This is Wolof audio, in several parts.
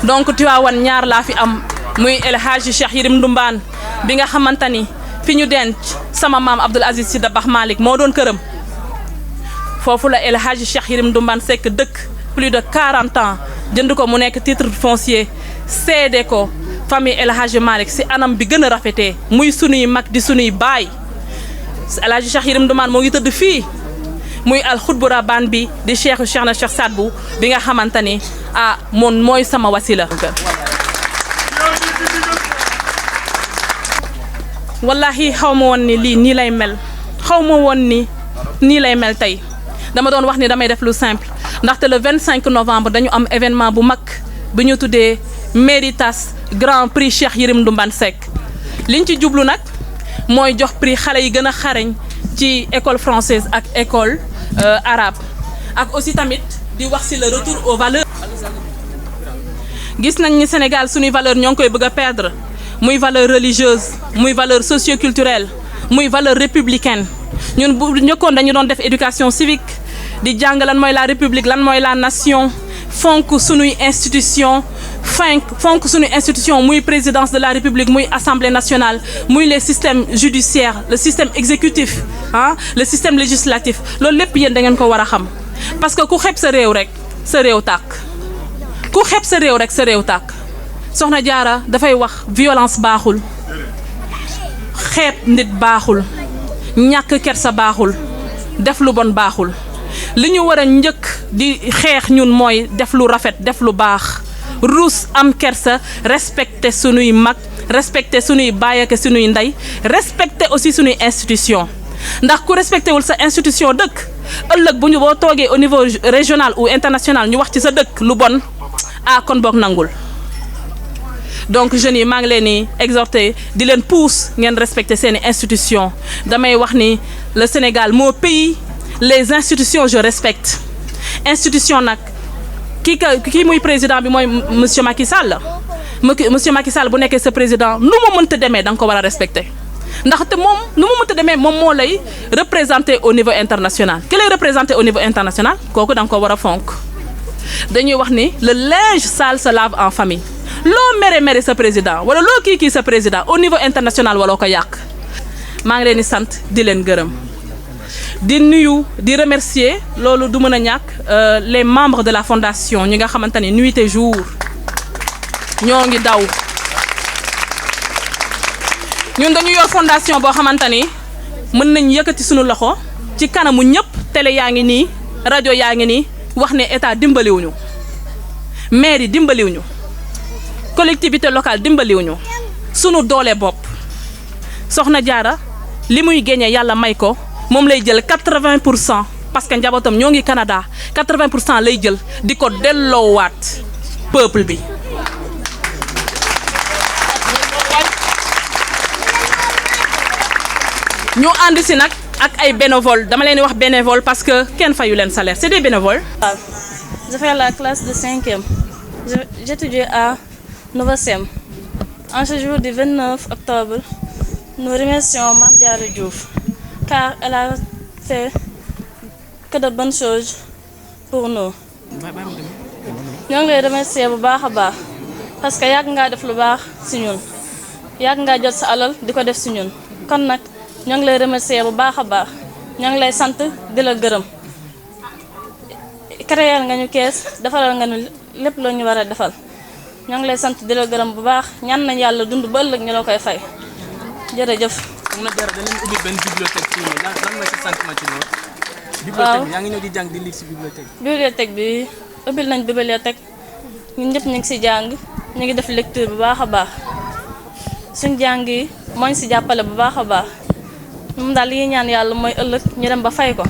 donc Tivaouane ñaar laa fi am muy El Hadji Cheikh Yérim Ndumbaan bi nga xamante ni fi ñu denc sama maam Abdoul Aziz Sy Dabakh Malick moo doon këram foofu la El Hadji Cheikh Yérim Ndumbaan Seck dëkk plus de 40 ans jënd ko mu nekk titre foncier seede ko famille El Hadji Malick si anam bi gën a rafetee muy sunuy mag di sunuy baay El Hadji Cheikh Yérim Ndumbaan moo ngi tëdd fii muy al xutbu rabaan bi di Cheikh na Cheikh Sadbou bi nga xamante ni moom mooy sama wasila. wallahi xaw ma woon ni lii nii lay mel xaw ma woon ni nii lay mel tey dama doon wax ni damay def lu simple ndaxte le 25 novembre dañu am événement bu mag bi ñu tuddee Méritas Grand Prix Cheikh Yérim Ndumbaan Seck liñ ci jublu nag mooy jox prix xale yi gën a xarañ ci école française ak école arabe ak aussi tamit di wax ci le retour aux valeurs. gis nañ ni Sénégal suñuy valeur ñoo ngi koy bëgg a perdre muy valeur religieuse muy valeur socioculturelle muy valeur républicaine ñun bu njëkkoon dañu doon def éducation civique di jàng lan mooy la république lan mooy la nation fonk suñuy institution fonk suñuy institution muy présidence de la république muy assemblée nationale muy les systèmes judiciaires le système exécutif le système législatif loolu lépp yéen da ngeen ko war a xam parce que ku xeeb sa réew rek sa réew tàkk ku xeeb sa réew rek sa réew tàkk Soxna Jaara dafay wax violence baaxul xeeb nit baaxul ñàkk kersa baaxul def lu bon baaxul li ñu war a njëkk di xeex ñun mooy def lu rafet def lu baax ruus am kersa respecter sunuy mag respecter sunuy baay ak sunuy ndey respecter aussi sunuy institution ndax ku respecté wul sa institution dëkk ëllëg bu ñu boo toogee au niveau régional ou international ñu wax ci sa dëkk lu bon kon boog nangul donc jeunes yi maa ngi leen di exhorter di leen pousse ngeen respecter seeni institution damay wax ni le Sénégal mon pays les institutions je respecte institution nag kii muy président bi mooy monsieur Macky Sall monsieur Macky Sall bu nekkee sa président nu mu mënta demee da nga ko war a respecter ndaxte moom nu mu mënta demee moom moo lay représenter au niveau international ki lay représenter au niveau international kooku da nga ko war a fonk dañuy wax ni le linge sale se lave en famille loo mere sa président wala loo kii sa président au niveau international waloo ko yàq maa ngi leen di sant di leen gërëm di nuyu di remercier loolu du mën a ñàkk les membres de la fondation ñi nga xamante ni nuit et jour ñoo ngi daw ñun dañu yor fondation boo xamante ni mën nañ yëkkati suñu loxo ci kanamu ñëpp télé yaa ngi nii rajo yaa ngi nii wax ne état dimbaliwuñu maire yi dimbaliwuñu collectivité locale dimbaliwuñu sunu doole bopp Soxna Jaara li muy génnee yàlla may ko moom lay jël 80% parce que njabootam ñoo ngi Canada 80% lay jël di ko delloowaat peuple bi. ñu ànd si nag ak ay bénévoles dama leen di wax bénévole parce que kenn fayu leen salaire c'est des bénévoles. Je fais la classe de 5e. J'étudie à Novacem. En ce jour du 29 octobre, nous remercions Mame Diarra Diouf car elle a fait que de bonnes choses pour nous. ñoo ngi lay remercier bu baax a baax parce que yàgg ngaa def lu baax si ñun yàgg ngaa jot sa alal di ko def si ñun kon nag ñoo ngi lay remercier bu baax a baax ñoo ngi lay sant di la gërëm. créer nga ñu kees defaral nga ñu lépp loo ñu war a defal ñoo ngi lay sant di la gërëm bu baax ñaan nañ yàlla dund ba ëllëg ñu la koy fay jërëjëf. Soxna Jaara dañ leen ubbi benn bibliothèque ci lan nga ci sentiment ci loolu. bibliothèque bi yaa ngi ñëw di jàng di lire ci bibliothèque bi. bibliothèque bi ubbil nañ bibliothèque ñun ñëpp ñu ngi si jàng ñu ngi def lecture bu baax a baax suñ jàng yi moo ñu si jàppale bu baax a baax moom daal li ñuy ñaan yàlla mooy ëllëg ñu dem ba fay ko.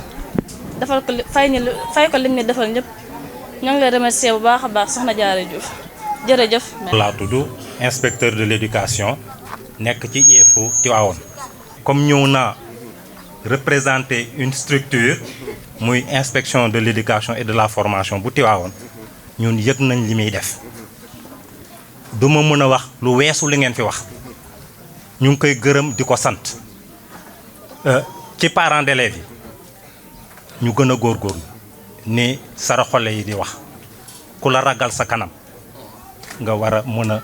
defal ko fay ko lim ni defal ñëpp ñoo ngi lay remercier bu baax a baax Soxna Diarra Diouf jërëjëf. laa tudd inspecteur de l'éducation nekk ci IEFO Tivaouane comme ñëw naa représenter une structure muy inspection de l'éducation et de la formation bu Tivaouane ñun yëg nañ li muy def duma mën a wax lu weesu li ngeen fi wax ñu ngi koy gërëm di ko sant ci parents d'élèves yi. ñu gën a góorgóorlu ni sara xole yi di wax ku la ragal sa kanam nga war a mën a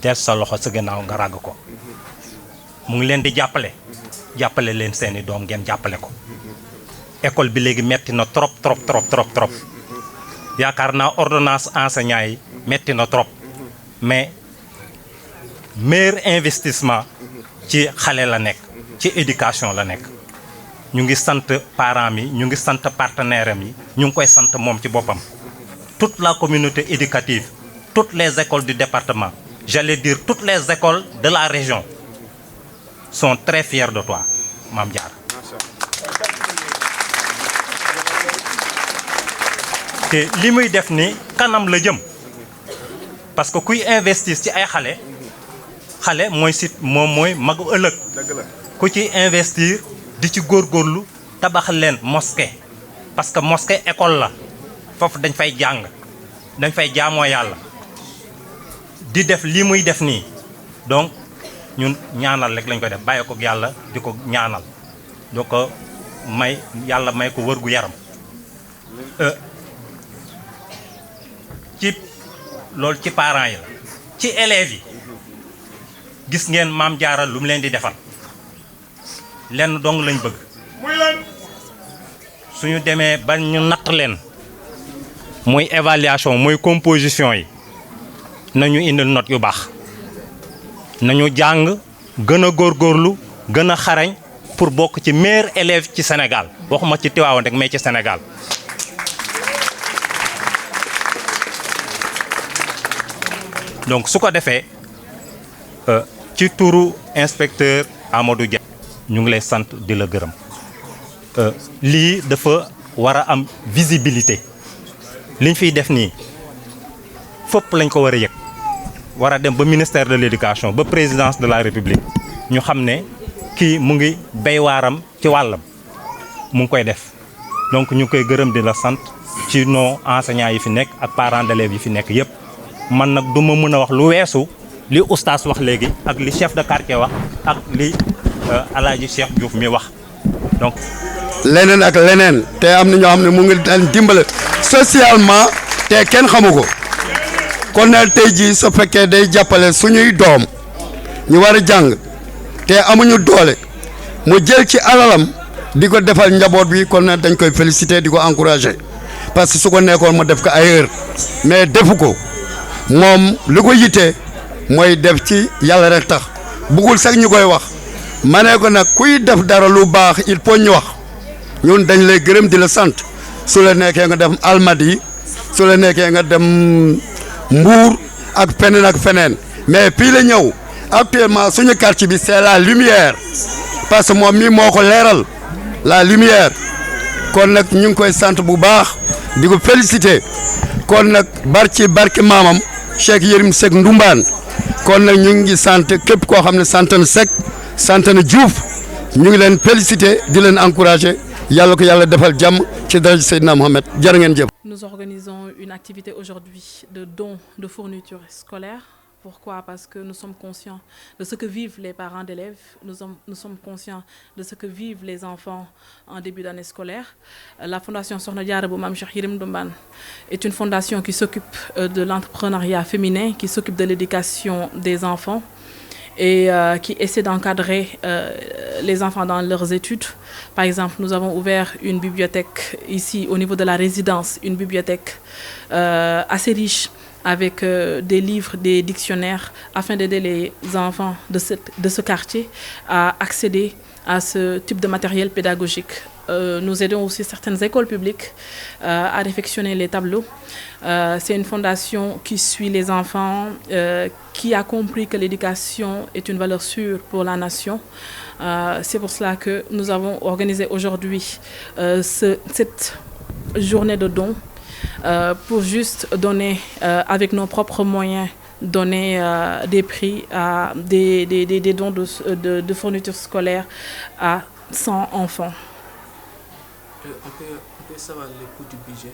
des sa loxo sa gannaaw nga ràgg ko mu ngi leen di jàppale leen seeni doom ngeen jàppale ko école bi léegi metti na trop yaakaar naa ordonnance enseignant yi metti na trop mais meilleur investissement ci xale la nekk ci éducation la nekk ñu ngi sant parents yi ñu ngi sant partenaires am yi ñu ngi koy sant moom ci boppam toute la communauté éducative toutes les écoles du département j'allais dire toutes les écoles de la région sont très fiers de toi Mame Diarra te li muy def ni kanam la jëm parce que kuy investir ci ay xale mooy moom mooy magu ëllëg ku ci investir di ci góorgóorlu tabax leen mosquée parce que mosquée école la foofu dañ fay jàng dañ fay jaamoo yàlla di def li muy def nii donc ñun ñaanal rek lañ ko def bàyyi ko yàlla di ko ñaanal doo ko may yàlla may ko wër gu yaram ci loolu ci parents yi la ci élèves yi gis ngeen Mame Diarra lu mu leen di defal lenn dong lañ bëgg suñu demee ba ñu natt leen muy évaluation muy composition yi nañu indil note yu baax nañu jàng gën a góorgóorlu gën a xarañ pour bokk ci meilleur élève ci Sénégal waxuma ci Tivaouane rek mais ci Sénégal donc su ko defee ci turu inspecteur Amadou Dia ñu ngi lay sant di la gërëm lii dafa war a am visibilité liñ fiy def nii fépp lañ ko war a yëg war a dem ba ministère de l'éducation ba présidence de la république ñu xam ne kii mu ngi béy waaram ci wàllam mu ngi koy def donc ñu ngi koy gërëm di la sant ci nos enseignants yi fi nekk ak parents d'élèves yi fi nekk yépp man nag du ma mën a wax lu weesu li oustaz wax léegi ak li chef de quartier wax ak li Alaaji Cheikh Diouf mi wax donc leneen ak leneen te am na ñoo xam ne mu ngi leen dimbale socialement te kenn xamu ko kon nag tey jii su fekkee day jàppale suñuy doom ñu war a jàng te amuñu doole mu jël ci alalam di ko defal njaboot bi kon nag dañ koy féliciter di ko encourager parce que su ko nekkoon ma def ko ailleurs mais defu ko moom li ko yittee mooy def ci yàlla rek tax bëggul sax ñu koy wax ma ne ko nag kuy def dara lu baax il faut ñu wax ñun dañ lay gërëm di la sant su la nekkee nga dem Almadies su la nekkee nga dem Mbour ak feneen mais fii la ñëw actuellement suñu quartier bi c'est la lumière parce que moom mi moo ko leeral la lumière kon nag ñu ngi koy sant bu baax di ko féliciter kon nag barki maamam Cheikh Yérim Seck Ndumbaan kon nag ñu ngi sant képp koo xam ne sant na Seck sant na Diouf ñu ngi leen féliciter di leen encourager yàlla ko yàlla defal jàmm ci daraja Seydina Mohamed jërë ngeen jëf. Nous organisons une activité aujourd'hui de don de fournitures scolaires. Pourquoi? Parce que nous sommes conscients de ce que vivent les parents d'élèves, nous sommes conscients de ce que vivent les enfants en début d'année scolaire. La Fondation Sokhna Diarra bu Mame Cheikh Yérim Ndumbane est une fondation qui s'occupe de l'entrepreneuriat féminin, qui s'occupe de l'éducation des enfants et qui essaie d'encadrer les enfants dans leurs études. Par exemple, nous avons ouvert une bibliothèque ici au niveau de la résidence, une bibliothèque assez riche avec des livres, des dictionnaires, afin d'aider les enfants de ce quartier à accéder à ce type de matériel pédagogique. Nous aidons aussi certaines écoles publiques à réfectionner les tableaux. C'est une fondation qui suit les enfants, qui a compris que l'éducation est une valeur sûre pour la nation. C'est pour cela que nous avons organisé aujourd'hui cette journée de dons. Pour juste donner avec nos propres moyens, donner des prix à des dons de fournitures scolaires à 100 enfants. On peut savoir le coût du budget?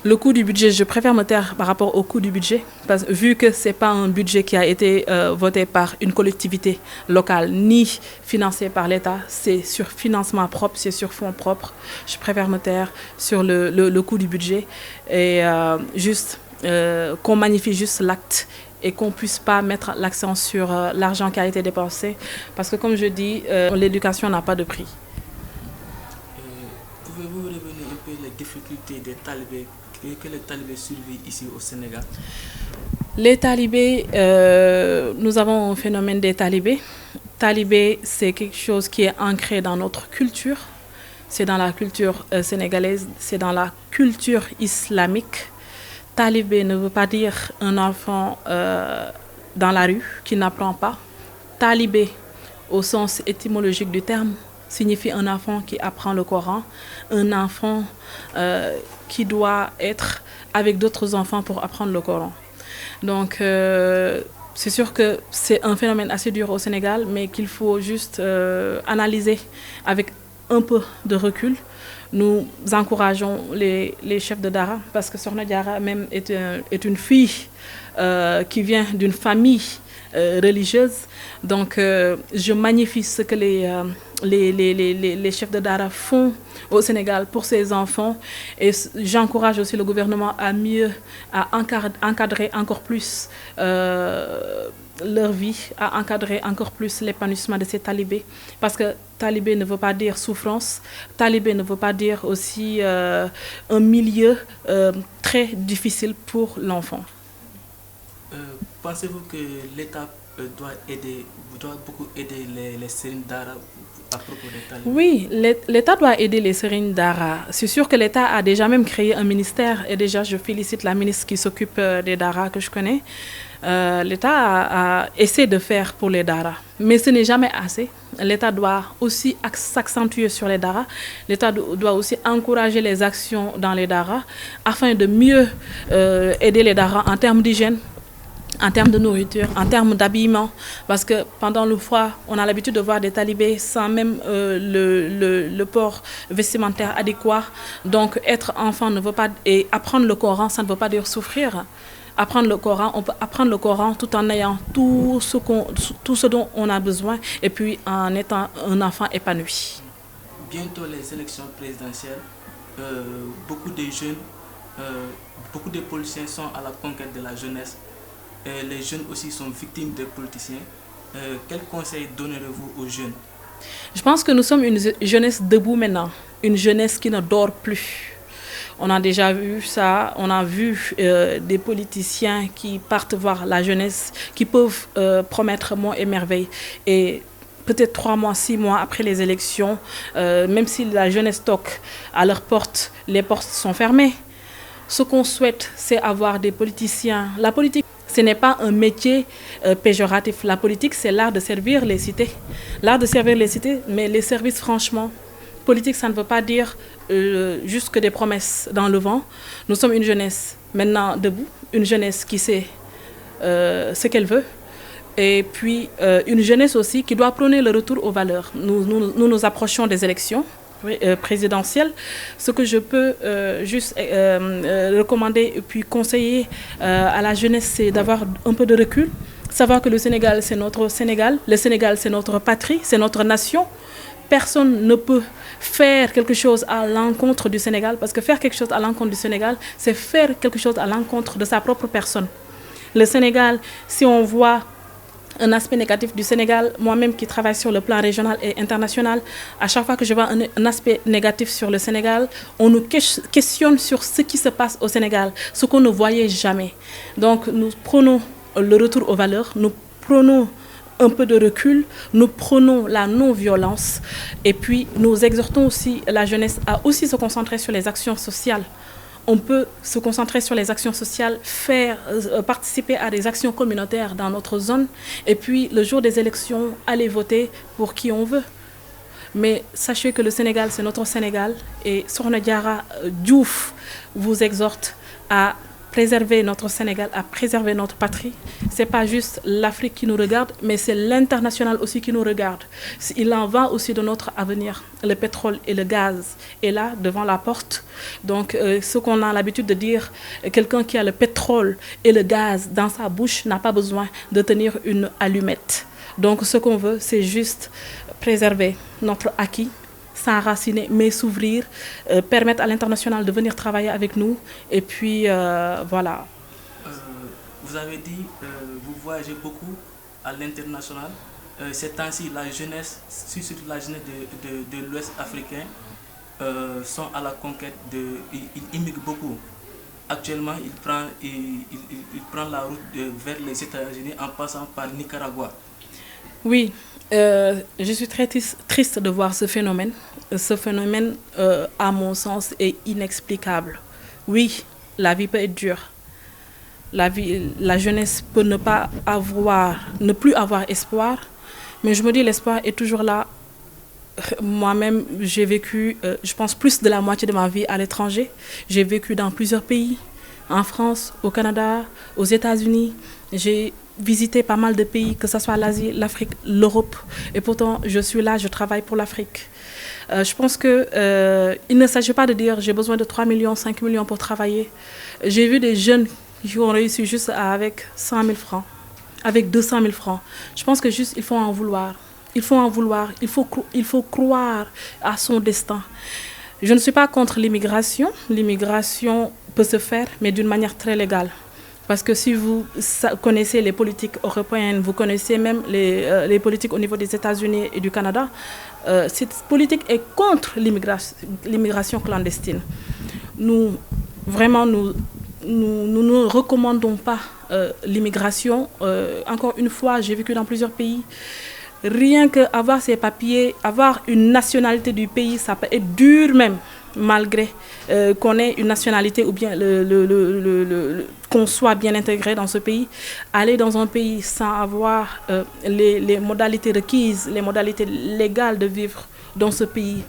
Le coût du budget, je préfère me taire par rapport au coût du budget, parce que vu que ce n'est pas un budget qui a été voté par une collectivité locale, ni financé par l'État, c'est sur financement propre, c'est sur fonds propres. Je préfère me taire sur le coût du budget et juste qu'on magnifie juste l'acte et qu'on ne puisse pas mettre l'accent sur l'argent qui a été dépensé. Parce que comme je dis, l'éducation n'a pas de prix. Pouvez-vous revenir un peu les difficultés des talibés que les talibés survivent ici au Sénégal? Les talibés, nous avons un phénomène des talibés. Talibé, c'est quelque chose qui est ancré dans notre culture. C'est dans la culture sénégalaise, c'est dans la culture islamique. Talibé ne veut pas dire un enfant dans la rue qui n'apprend pas. Talibé, au sens étymologique du terme, signifie un enfant qui apprend le Coran, un enfant qui doit être avec d'autres enfants pour apprendre le Coran. Donc, c'est sûr que c'est un phénomène assez dur au Sénégal, mais qu'il faut juste analyser avec un peu de recul. Nous encourageons les chefs de Dara, parce que Sokhna Diarra même est une fille qui vient d'une famille religieuse. Donc, je magnifie ce que les chefs de Dara font au Sénégal pour ces enfants. Et j'encourage aussi le gouvernement à encadrer encore plus leur vie, à encadrer encore plus l'épanouissement de ces talibés. Parce que talibé ne veut pas dire souffrance, talibé ne veut pas dire aussi un milieu très difficile pour l'enfant. Pensez-vous que l'État doit beaucoup aider les Serigne Dara à propos des talibés? Oui, l'État doit aider les Serigne Dara. C'est sûr que l'État a déjà même créé un ministère et déjà je félicite la ministre qui s'occupe des Dara que je connais. L'État a essayé de faire pour les Dara, mais ce n'est jamais assez. L'État doit aussi s'accentuer sur les Dara. L'État doit aussi encourager les actions dans les Dara afin de mieux aider les Dara en termes d'hygiène, en termes de nourriture, en termes d'habillement. Parce que pendant le froid, on a l'habitude de voir des talibés sans même le port vestimentaire adéquat. Donc être enfant ne veut pas... Et apprendre le Coran, ça ne veut pas dire souffrir. Apprendre le Coran, on peut apprendre le Coran tout en ayant tout ce dont on a besoin et puis en étant un enfant épanoui. Bientôt les élections présidentielles, beaucoup de jeunes, beaucoup de politiciens sont à la conquête de la jeunesse. Les jeunes aussi sont victimes des politiciens. Quel conseil donnerez-vous aux jeunes? Je pense que nous sommes une jeunesse debout maintenant, une jeunesse qui ne dort plus. On a déjà vu ça, on a vu des politiciens qui partent voir la jeunesse, qui peuvent promettre monts et merveilles. Et peut-être 3 mois, 6 mois après les élections, même si la jeunesse toque à leur porte, les portes sont fermées. Ce qu'on souhaite, c'est avoir des politiciens. La politique, ce n'est pas un métier péjoratif. La politique, c'est l'art de servir les cités. L'art de servir les cités, mais les services, franchement, politique, ça ne veut pas dire juste que des promesses dans le vent. Nous sommes une jeunesse maintenant debout, une jeunesse qui sait ce qu'elle veut. Et puis une jeunesse aussi qui doit prôner le retour aux valeurs. Nous approchons des élections présidentielles. Ce que je peux juste recommander et puis conseiller à la jeunesse, c'est d'avoir un peu de recul. Savoir que le Sénégal, c'est notre Sénégal. Le Sénégal, c'est notre patrie, c'est notre nation. Personne ne peut faire quelque chose à l'encontre du Sénégal, parce que faire quelque chose à l'encontre du Sénégal, c'est faire quelque chose à l'encontre de sa propre personne. Le Sénégal, si on voit un aspect négatif du Sénégal, moi-même qui travaille sur le plan régional et international, à chaque fois que je vois un aspect négatif sur le Sénégal, on nous questionne sur ce qui se passe au Sénégal, ce qu'on ne voyait jamais. Donc nous prenons le retour aux valeurs, nous prenons un peu de recul, nous prônons la non-violence et puis nous exhortons aussi la jeunesse à aussi se concentrer sur les actions sociales. On peut se concentrer sur les actions sociales, participer à des actions communautaires dans notre zone et puis le jour des élections, aller voter pour qui on veut. Mais sachez que le Sénégal, c'est notre Sénégal et Sokhna Diarra Diouf vous exhorte à préserver notre Sénégal, à préserver notre patrie. Ce n'est pas juste l'Afrique qui nous regarde, mais c'est l'international aussi qui nous regarde. Il en va aussi de notre avenir. Le pétrole et le gaz est là, devant la porte. Donc, ce qu'on a l'habitude de dire, quelqu'un qui a le pétrole et le gaz dans sa bouche n'a pas besoin de tenir une allumette. Donc, ce qu'on veut, c'est juste préserver notre acquis, s'enraciner, mais s'ouvrir, permettre à l'international de venir travailler avec nous. Et puis, voilà, vous avez dit, vous voyagez beaucoup à l'international. Ces temps-ci, la jeunesse, surtout la jeunesse de l'Ouest africain, sont à la conquête ils immigrent beaucoup. Actuellement, il prend la route vers les États-Unis en passant par Nicaragua. Oui, je suis très triste de voir ce phénomène. Ce phénomène, à mon sens, est inexplicable. Oui, la vie peut être dure. La jeunesse peut ne plus avoir espoir, mais je me dis l'espoir est toujours là. Moi-même, j'ai vécu, je pense, plus de la moitié de ma vie à l'étranger. J'ai vécu dans plusieurs pays, en France, au Canada, aux États-Unis. J'ai visité pas mal de pays, que ce soit l'Asie, l'Afrique, l'Europe. Et pourtant, je suis là, je travaille pour l'Afrique. Je pense qu'il ne s'agit pas de dire j'ai besoin de 3 millions, 5 millions pour travailler. J'ai vu des jeunes qui ont réussi juste avec 100 000 francs, avec 200 000 francs. Je pense que juste, il faut en vouloir. Il faut en vouloir, il faut croire à son destin. Je ne suis pas contre l'immigration. L'immigration peut se faire, mais d'une manière très légale. Parce que si vous connaissez les politiques européennes, vous connaissez même les politiques au niveau des États-Unis et du Canada, cette politique est contre l'immigration clandestine. Nous ne recommandons pas l'immigration. Encore une fois, j'ai vécu dans plusieurs pays. Rien qu'avoir ces papiers, avoir une nationalité du pays, ça peut être dur même, malgré qu'on ait une nationalité ou bien qu'on soit bien intégré dans ce pays. Aller dans un pays sans avoir les modalités requises, les modalités légales de vivre dans ce pays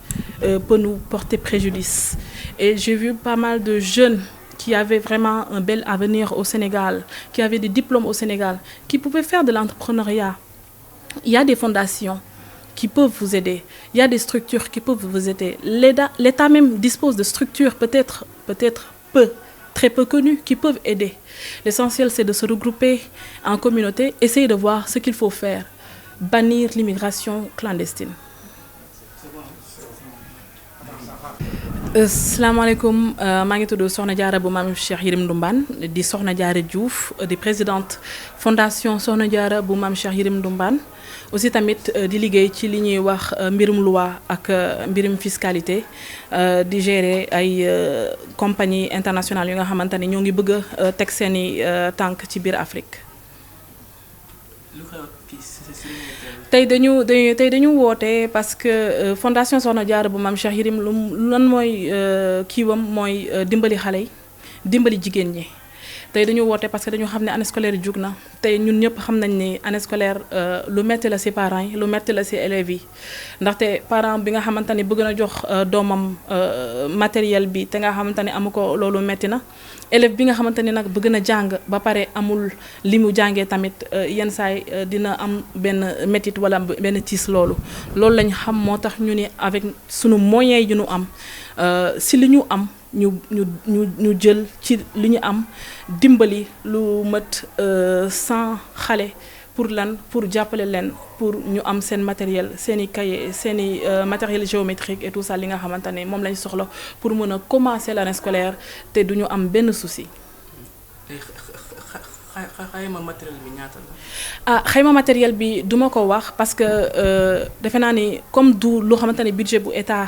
peut nous porter préjudice. Et j'ai vu pas mal de jeunes qui avaient vraiment un bel avenir au Sénégal, qui avaient des diplômes au Sénégal, qui pouvaient faire de l'entrepreneuriat. Il y a des fondations qui peuvent vous aider. Il y a des structures qui peuvent vous aider. L'État même dispose de structures peut-être très peu connues qui peuvent aider. L'essentiel, c'est de se regrouper en communauté, essayer de voir ce qu'il faut faire. Bannir l'immigration clandestine. Salaamaaleykum maa ngi tudd Soxna Diarra bu Maam Cheikh Yérim Ndumbane di Soxna Diarra Diouf di présidente fondation Soxna Diarra bu Maam Cheikh Yérim Ndumbane aussi tamit di liggéey ci li ñuy wax mbirum loi ak mbirum fiscalité di gérer ay compagnie internationale yu nga xamante ne ñoo ngi bëgg a teg seeni tànk ci biir Afrique. tey dañu woote parce que fondation Soxna Diarra bu Maam Cheikh Yérim lan mooy kiiwam mooy dimbali xale yi dimbali jigéen ñi. tey dañu woote parce que dañu xam ne année scolaire yi jug na tey ñun ñëpp xam nañ ni année scolaire lu metti la ci parents yi lu metti la ci élèves yi ndaxte parent bi nga xamante ni bëgg na jox doomam matériel bi te nga xamante ni amu ko loolu metti na élève bi nga xamante ni nag bëgg na jàng ba pare amul li mu jàngee tamit yenn saay dina am benn métit wala benn tiis loolu lañ xam moo tax ñu ni avec sunu moyens yi ñu am ci li ñu am ñu jël ci li ñu am dimbali lu mat 100 xale pour jàppale leen pour ñu am seen matériel seeni cahier seeni matériel géométrique et tout ça li nga xamante ne moom lañ soxla pour mën a commencer l'année scolaire te duñu am benn souci. xayma matériel bi ñaata la. xayma matériel bi duma ko wax parce que defe naa ni comme du loo xamante ne budget bu état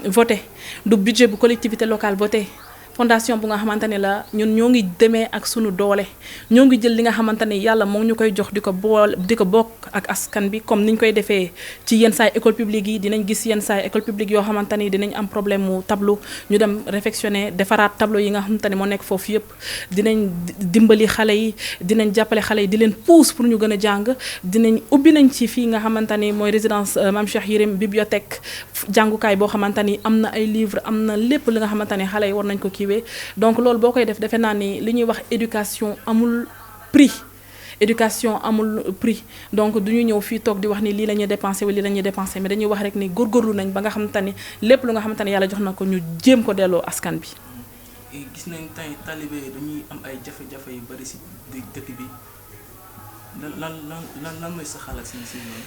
voté du budget bu collectivité locale voté fondation bu nga xamante ne la ñun ñoo ngi demee ak sunu doole ñoo ngi jël li nga xamante ne yàlla moo ñu koy jox di ko bokk ak askan bi comme niñ koy defee ci yenn saay école publique yi dinañ gis yenn saay école publique yoo xamante ni dinañ am problème mu tableau ñu dem réfectionner defaraat tableau yi nga xamante ne moo nekk foofu yëpp dinañ dimbali xale yi dinañ jàppale xale yi di leen pousse pour ñu gën a jàng dinañ ubbi nañ ci fii nga xamante ni mooy résidence Mame Cheikh Yérim bibliothèque jàngukaay boo xamante ni am na ay livres am na lépp li nga xamante ni xale yi war nañ ko kiiwee donc loolu boo koy def defe naa ni li ñuy wax éducation amul prix donc du ñu ñëw fii toog di wax ni lii la ñuy dépensé wala lii la ñuy dépensé mais dañuy wax rek ni góorgóorlu nañ ba nga xamante ni lépp lu nga xamante ni yàlla jox na ko ñu jéem ko delloo askan bi. gis nañ tey talibé dañuy am ay jafe-jafe yu bari ci dëkk bi lan mooy sa xalaat ci loolu.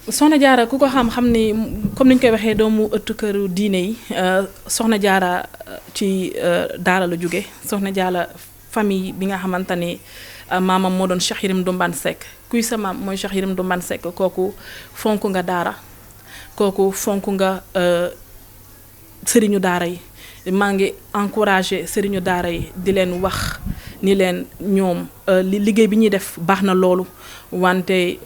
Soxna Diarra ku ko xam ni comme ni ñu koy waxee doomu ëttu këru diine yi Soxna Diarra ci daara la jóge Soxna Diarra famille bi nga xamante ni maamam moo doon Cheikh Yérim Ndombane Seck kuy sa maam mooy Cheikh Yérim Ndombane Seck kooku fonk nga daara kooku fonk nga sëriñu daara yi maa ngi encouragé sëriñu daara yi di leen wax ni leen ñoom liggéey bi ñuy def baax na loolu wante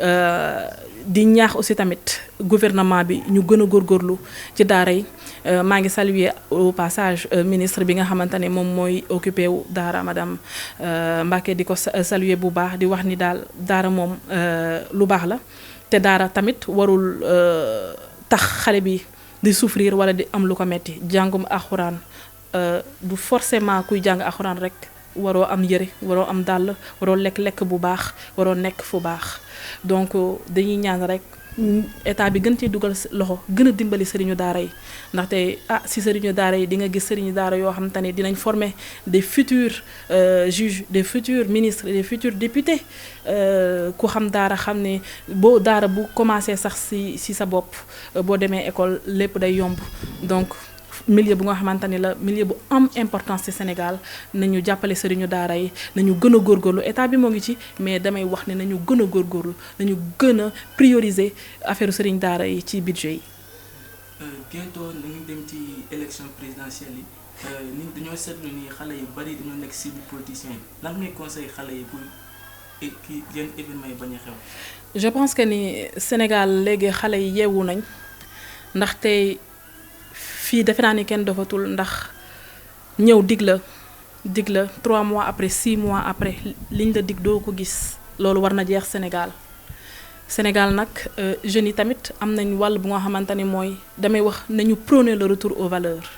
di ñaax aussi tamit gouvernement bi ñu gën a góorgóorlu ci daara yi maa ngi saluer au passage ministre bi nga xamante ne moom mooy occupé wu daara madame Mbacké di ko saluer bu baax di wax ni daal daara moom lu baax la te daara tamit warul tax xale bi di souffrir wala di am lu ko metti jàngum alxuraan du forcément kuy jàng alxuraan rek waroo am yëre waroo am dàll waroo lekk bu baax waroo nekk fu baax donc dañuy ñaan rek état bi gën cee dugal loxo gën a dimbali sëriñu daara yi ndaxte si sëriñu daara yi di nga gis sëriñu daara yoo xam te ne dinañ former des futurs juges des futurs ministres des futurs députés ku xam daara xam ne boo daara bu commencé sax si sa bopp boo demee école lépp day yomb donc milieu bu nga xamante ni la milieu bu am importance ci Sénégal nañu jàppale sëriñu daara yi nañu gën a góorgóorlu état bi moo ngi ci mais damay wax ne nañu gën a góorgóorlu nañu gën a prioriser affaire sëriñu daara yi ci budget yi. bientôt nañu dem ci élection présidentielle yi ni dañoo seetlu ni xale yu bari dañoo nekk cible politicien yi lan ngay conseil xale yi pour kii yenn événement yi bañ a xew. je pense que ni Sénégal léegi xale yi yeewu nañ ndaxte. fii defe naa ni kenn dofatul ndax ñëw dig la 3 mois après 6 mois après liñ la dig doo ko gis loolu war na jeex Sénégal nag jeunes yi tamit am nañ wàll bu nga xamante ni mooy damay wax nañu prôner le retour aux valeurs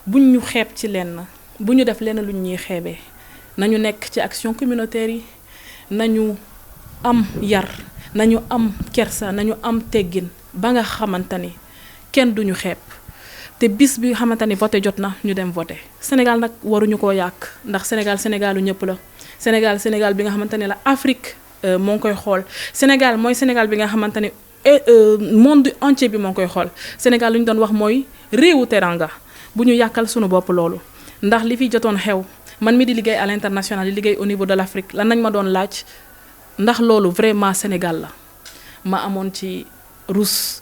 buñ ñu xeeb ci lenn bu ñu def lenn luñ ñuy xeebee nañu nekk ci action communautaire yi nañu am yar nañu am kersa nañu am teggin ba nga xamante ni kenn duñu xeeb te bis bi xamante ni voté jot na ñu dem voté Sénégal nag waruñu koo yàq ndax Sénégalu ñëpp la Sénégal bi nga xamante ne la Afrique moo ngi koy xool Sénégal mooy Sénégal bi nga xamante ne monde entier bi moo ngi koy xool Sénégal lu ñu doon wax mooy réewu teranga bu ñu yàqal suñu bopp loolu ndax li fi jotoon xew man mi di liggéey à l'international di liggéey au niveau de l'Afrique lan nañ ma doon laaj ndax loolu vraiment Sénégal la ma amoon ci rus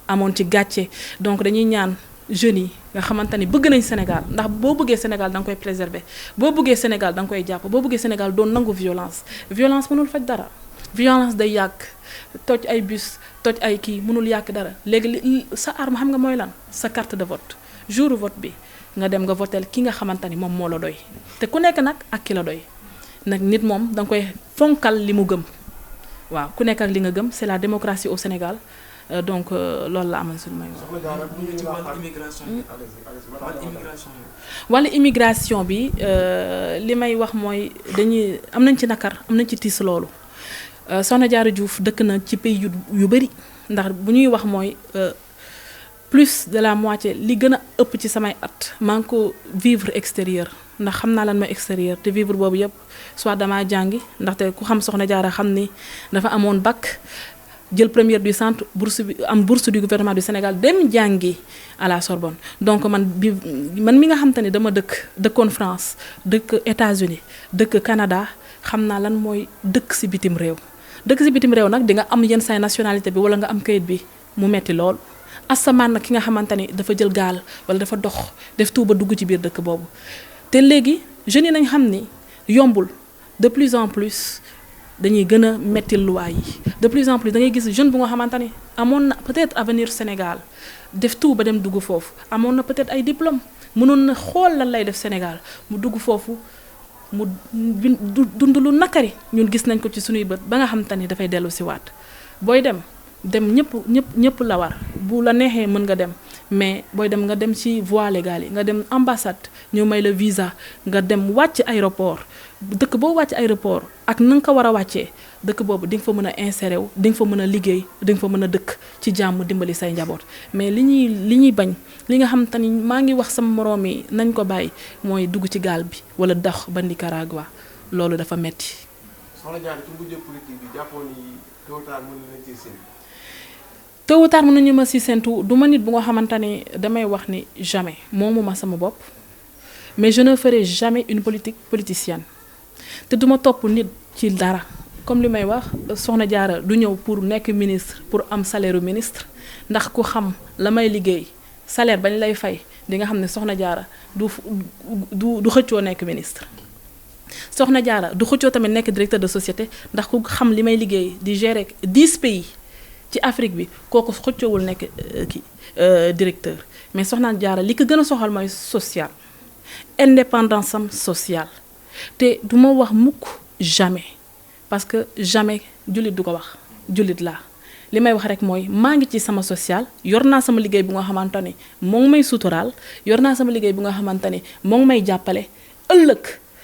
amoon ci gàcce donc dañuy ñaan jeunes yi nga xamante ni bëgg nañ Sénégal ndax boo bëggee Sénégal da nga koy préserver boo bëggee Sénégal da nga koy jàpp boo bëggee Sénégal doon nangu violence mënul faj dara violence day yàq toj ay bus toj ay kii mënul yàq dara léegi sa arme xam nga mooy lan sa carte de vote jour vote bi nga dem nga votel ki nga xamante ni moom moo la doy te ku nekk nag ak ki la doy nag nit moom da nga koy fonkal li mu gëm waaw ku nekk ak li nga gëm c'est la démocratie au Sénégal donc loolu la amal suñu may wàllu immigration bi li may wax mooy dañuy am nañ ci nakar am nañ ci tiis loolu Soxna Diarra Diouf dëkk na ci pays yu bari ndax bu ñuy wax mooy plus de la moitié li gën a ëpp ci samay at maa ngi ko vivre extérieur ndax xam naa lan mooy extérieur te vivre boobu yëpp soit damaa jàngi ndaxte ku xam Soxna Diarra xam ni dafa amoon bac jël première du centre bourse du gouvernement du Sénégal dem jàngi à la Sorbonne donc man mi nga xam te ne dama dëkkoon France dëkk États-Unis dëkk Canada xam naa lan mooy dëkk ci bitim réew nag di nga am yenn say nationalité bi wala nga am kayit bi mu metti lool asamaan nag ki nga xamante ni dafa jël gaal wala dafa dox def tuuba dugg ci biir dëkk boobu te léegi jeunes yi nañ xam ni yombul de plus en plus dañuy gën a metti loi yi de plus en plus da ngay gis jeune bu nga xamante ni amoon na peut-être avenir Sénégal def tout ba dem dugg foofu amoon na peut-être ay diplôme mënoon na xool lan lay def Sénégal mu dugg foofu mu dund lu nakari ñun gis nañ ko ci suñuy bët ba nga xamante ni dafay dellu si waat booy dem ñëpp la war bu la neexee mën nga dem mais booy dem nga dem ci voie légale yi nga dem ambassade ñu may la visa nga dem wàcc aéroport dëkk boo wàcc aéroport ak na nga ko war a wàccee dëkk boobu di nga fa mën a insérer wu di nga fa mën a liggéey di nga fa mën a dëkk ci jàmm dimbali say njaboot mais li ñuy bañ li nga xam te ni maa ngi wax sama moroom yi nañ ko bàyyi mooy dugg ci gaal bi wala dox ba Nicaragua loolu dafa metti. soxna Diarra ci mujj politique bi jàppoon ni tôt ou tard mën nañ ci séntu. tôt ou tard mën nañu ma si séntu du ma nit bu nga xamante ni damay wax ni jamais moomu ma sama bopp mais je ne ferai jamais une politique politicienne te duma topp nit ci dara comme li may wax Soxna Diarra du ñëw pour nekk ministre pour am salaire ministre ndax ku xam la may liggéey salaire bañ lay fay di nga xam ne Soxna Diarra du xëccoo nekk ministre. Soxna Diarra du xëccoo tamit nekk directeur de société ndax ku xam li may liggéey di gérer 10 pays ci Afrique bi kooku xëccoowul nekk directeur mais Soxna Diarra li ko gën a soxal mooy social indépendance am sociale te du ma wax mukk jamais parce que jamais jullit du ko wax jullit laa li may wax rek mooy maa ngi ci sama social yor naa sama liggéey bu nga xamante ni moo ngi may suturaal yor naa sama liggéey bu nga xamante ni moo ngi may jàppale ëllëg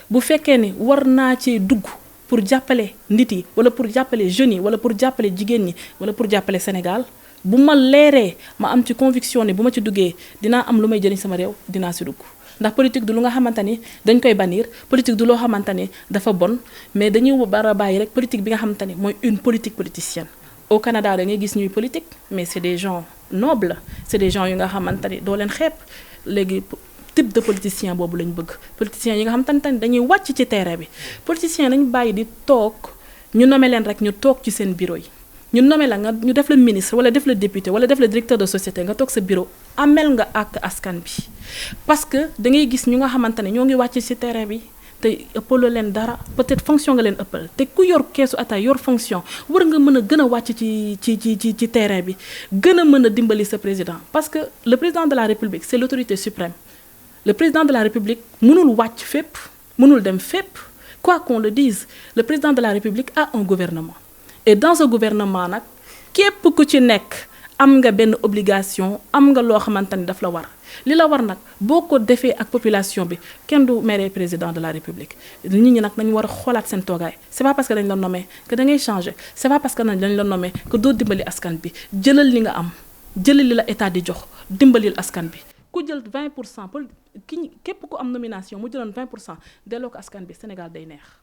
bu fekkee ni war naa ci dugg pour jàppale nit yi wala pour jàppale jeunes yi wala pour jàppale jigéen ñi wala pour jàppale Sénégal bu ma leeree ma am ci conviction ni bu ma ci duggee dinaa am lu may jëriñ sama réew dinaa si dugg ndax politique du lu nga xamante ni dañ koy bannir politique du loo xamante ni dafa bon mais dañuy war a bàyyi rek politique bi nga xamante ni mooy une politique politicienne. Au Canada da ngay gis ñuy politique mais c'est des gens nobles c'est des gens yu nga xamante ni doo leen xeeb léegi type de politicien boobu lañ bëgg politiciens yi nga xamante ni dañuy wàcc ci terrain bi politiciens nañ bàyyi di toog ñu nommé leen rek ñu toog ci seen bureau yi ñu nommé la nga ñu def la ministre wala def la député wala def la directeur de société nga toog sa bureau amel nga ak askan bi parce que da ngay gis ñu nga xamante ne ñoo ngi wàcc ci terrain bi te ëppaloo leen dara peut-être fonction nga leen ëppal te ku yor keesu ataay yor fonction war nga mën a gën a wàcc ci terrain bi gën a mën a dimbali sa président parce que le président de la République c'est l'autorité suprême le président de la République mënul wàcc fépp mënul dem fépp quoi qu'on le dise le président de la République a un gouvernement et dans ce gouvernement nag képp ku ci nekk am nga benn obligation am nga loo xamante ni daf la war li la war nag boo ko defee ak population bi kenn du mere président de la République nit ñi nag nañu war a xoolaat seen toogaay c'est pas parce que dañ la nommé que da ngay changer c'est pas parce que dañ la nommé que doo dimbali askan bi jëlal li nga am jëlal li la état di jox dimbalil askan bi ku jël 20% képp ku am nomination mu jëloon 20% delloo ko askan bi Sénégal day neex.